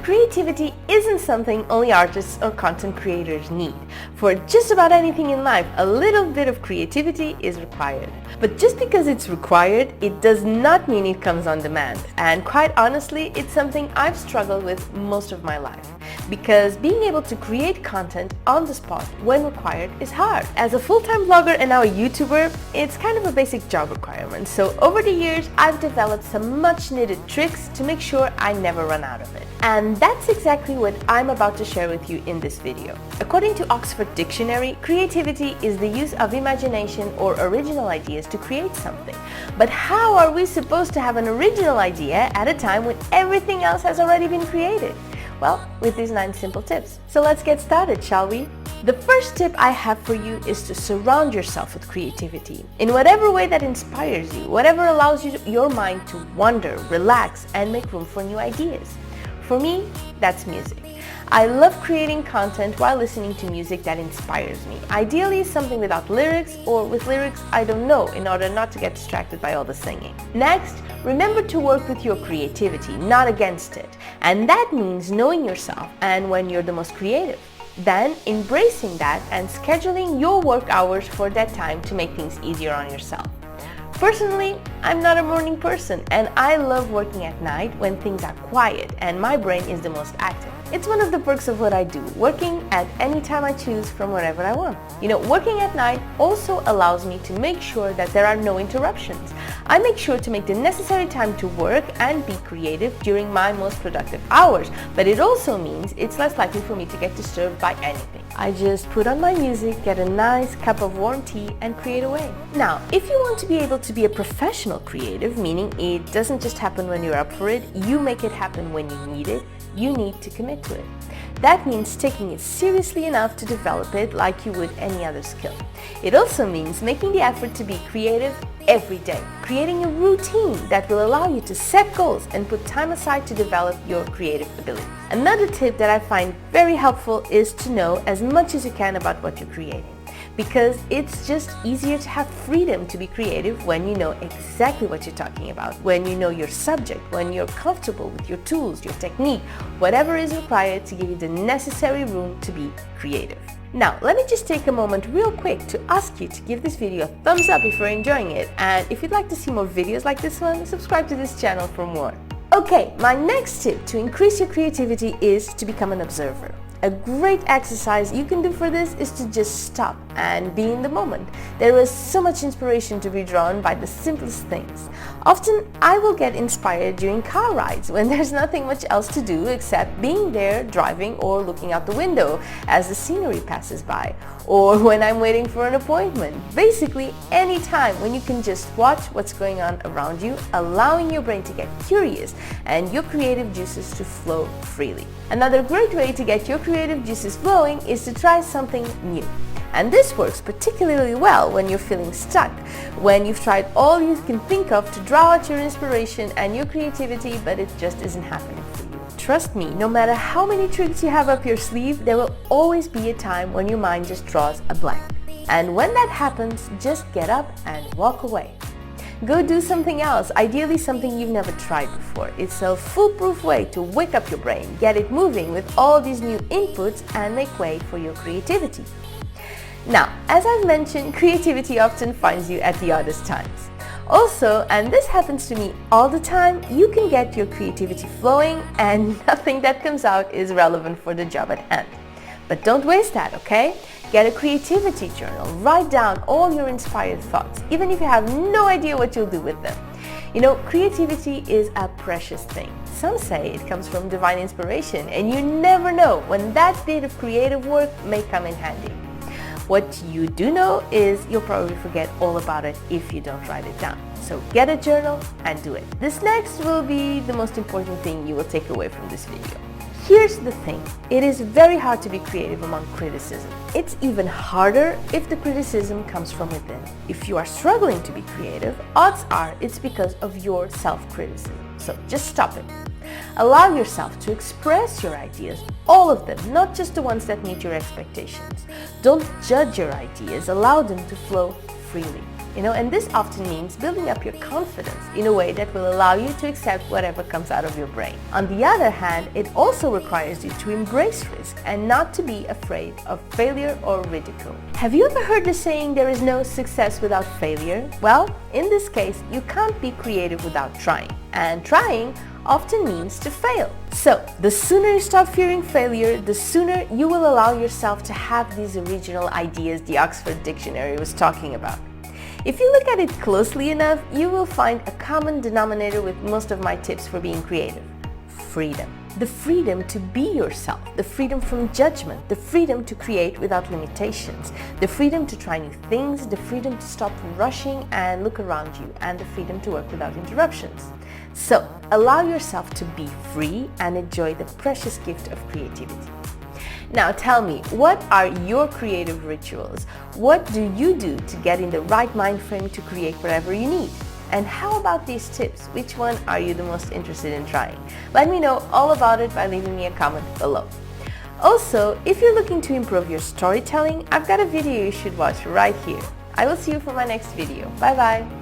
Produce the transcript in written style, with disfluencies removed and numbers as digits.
Creativity isn't something only artists or content creators need. For just about anything in life, a little bit of creativity is required. But just because it's required, it does not mean it comes on demand. And quite honestly, it's something I've struggled with most of my life. Because being able to create content on the spot when required is hard. As a full-time blogger and now a YouTuber, it's kind of a basic job requirement. So over the years, I've developed some much needed tricks to make sure I never run out of it. And that's exactly what I'm about to share with you in this video. According to Oxford Dictionary, creativity is the use of imagination or original ideas to create something. But how are we supposed to have an original idea at a time when everything else has already been created? Well, with these 9 simple tips. So let's get started, shall we? The first tip I have for you is to surround yourself with creativity in whatever way that inspires you, whatever allows your mind to wander, relax, and make room for new ideas. For me, that's music. I love creating content while listening to music that inspires me. Ideally, something without lyrics, or with lyrics I don't know, in order not to get distracted by all the singing. Next, remember to work with your creativity, not against it. And that means knowing yourself and when you're the most creative. Then embracing that and scheduling your work hours for that time to make things easier on yourself. Personally, I'm not a morning person and I love working at night when things are quiet and my brain is the most active. It's one of the perks of what I do, working at any time I choose from wherever I want. Working at night also allows me to make sure that there are no interruptions. I make sure to make the necessary time to work and be creative during my most productive hours, but it also means it's less likely for me to get disturbed by anything. I just put on my music, get a nice cup of warm tea, and create away. Now, if you want to be able to be a professional creative, meaning it doesn't just happen when you're up for it, you make it happen when you need it, you need to commit to it. That means taking it seriously enough to develop it like you would any other skill. It also means making the effort to be creative every day, creating a routine that will allow you to set goals and put time aside to develop your creative ability. Another tip that I find very helpful is to know as much as you can about what you're creating, because it's just easier to have freedom to be creative when you know exactly what you're talking about, when you know your subject, when you're comfortable with your tools, your technique, whatever is required to give you the necessary room to be creative. Now, let me just take a moment real quick to ask you to give this video a thumbs up if you're enjoying it, and if you'd like to see more videos like this one, subscribe to this channel for more. Okay, my next tip to increase your creativity is to become an observer. A great exercise you can do for this is to just stop and be in the moment. There is so much inspiration to be drawn by the simplest things. Often I will get inspired during car rides when there's nothing much else to do except being there driving or looking out the window as the scenery passes by, or when I'm waiting for an appointment. Basically any time when you can just watch what's going on around you, allowing your brain to get curious and your creative juices to flow freely. Another great way to get your creative juices flowing is to try something new. And this works particularly well when you're feeling stuck, when you've tried all you can think of to draw out your inspiration and your creativity, but it just isn't happening for you. Trust me, no matter how many tricks you have up your sleeve, there will always be a time when your mind just draws a blank. And when that happens, just get up and walk away. Go do something else, ideally something you've never tried before. It's a foolproof way to wake up your brain, get it moving with all these new inputs and make way for your creativity. Now, as I've mentioned, creativity often finds you at the oddest times. Also, and this happens to me all the time, you can get your creativity flowing and nothing that comes out is relevant for the job at hand. But don't waste that, okay? Get a creativity journal, write down all your inspired thoughts, even if you have no idea what you'll do with them. Creativity is a precious thing. Some say it comes from divine inspiration, and you never know when that bit of creative work may come in handy. What you do know is you'll probably forget all about it if you don't write it down. So get a journal and do it. This next will be the most important thing you will take away from this video. Here's the thing, it is very hard to be creative among criticism. It's even harder if the criticism comes from within. If you are struggling to be creative, odds are it's because of your self-criticism. So just stop it. Allow yourself to express your ideas, all of them, not just the ones that meet your expectations. Don't judge your ideas, allow them to flow freely. And this often means building up your confidence in a way that will allow you to accept whatever comes out of your brain. On the other hand, it also requires you to embrace risk and not to be afraid of failure or ridicule. Have you ever heard the saying, there is no success without failure? Well, in this case, you can't be creative without trying. And trying often means to fail. So, the sooner you stop fearing failure, the sooner you will allow yourself to have these original ideas the Oxford Dictionary was talking about. If you look at it closely enough, you will find a common denominator with most of my tips for being creative: freedom. The freedom to be yourself, the freedom from judgment, the freedom to create without limitations, the freedom to try new things, the freedom to stop rushing and look around you, and the freedom to work without interruptions. So, allow yourself to be free and enjoy the precious gift of creativity. Now tell me, what are your creative rituals? What do you do to get in the right mind frame to create whatever you need? And how about these tips? Which one are you the most interested in trying? Let me know all about it by leaving me a comment below. Also, if you're looking to improve your storytelling, I've got a video you should watch right here. I will see you for my next video. Bye bye!